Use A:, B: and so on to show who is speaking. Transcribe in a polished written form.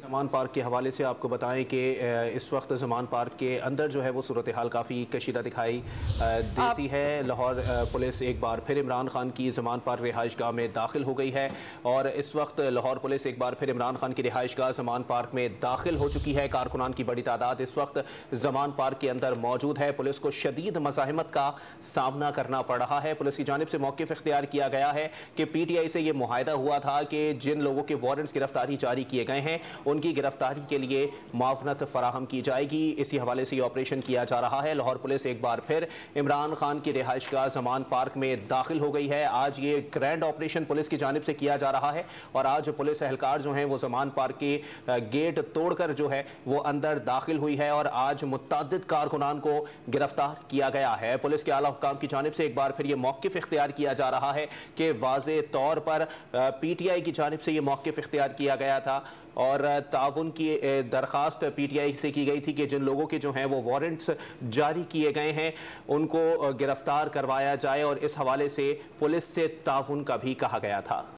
A: زمان park کے حوالے سے آپ کو بتائیں کہ اس وقت زمان پارک کے اندر جو ہے وہ صورتحال کافی کشیدہ دکھائی دیتی ہے۔ لاہور پولیس ایک بار پھر عمران خان کی زمان پارک رہائش گاہ میں داخل ہو گئی ہے اور اس وقت لاہور پولیس ایک بار پھر عمران خان کی رہائش گاہ زمان پارک میں داخل ہو چکی ہے۔ کارکنان کی بڑی تعداد اس وقت زمان پارک کے اندر موجود ہے۔ پولیس کو شدید مزاحمت کا سامنا کرنا پڑ رہا ہے۔ پولیس کی جانب سے موقف اختیار کیا گیا ہے کہ پی ٹی آئی سے یہ معاہدہ ہوا تھا کہ جن لوگوں کے وارنٹس گرفتاری جاری کیے گئے ہیں ان کی گرفتاری کے لیے معاونت فراہم کی جائے گی۔ اسی حوالے سے یہ آپریشن کیا جا رہا ہے۔ لاہور پولیس ایک بار پھر عمران خان کی رہائش گاہ زمان پارک میں داخل ہو گئی ہے۔ آج یہ گرینڈ آپریشن پولیس کی جانب سے کیا جا رہا ہے اور آج پولیس اہلکار جو ہیں وہ زمان پارک کے گیٹ توڑ کر جو ہے وہ اندر داخل ہوئی ہے اور آج متعدد کارکنان کو گرفتار کیا گیا ہے۔ پولیس کے اعلیٰ حکام کی جانب سے ایک بار پھر یہ موقف اختیار کیا جا رہا ہے کہ واضح طور پر پی ٹی آئی کی جانب سے یہ موقف اختیار کیا گیا تھا اور تعاون کی درخواست پی ٹی آئی سے کی گئی تھی کہ جن لوگوں کے جو ہیں وہ وارنٹس جاری کیے گئے ہیں ان کو گرفتار کروایا جائے اور اس حوالے سے پولیس سے تعاون کا بھی کہا گیا تھا۔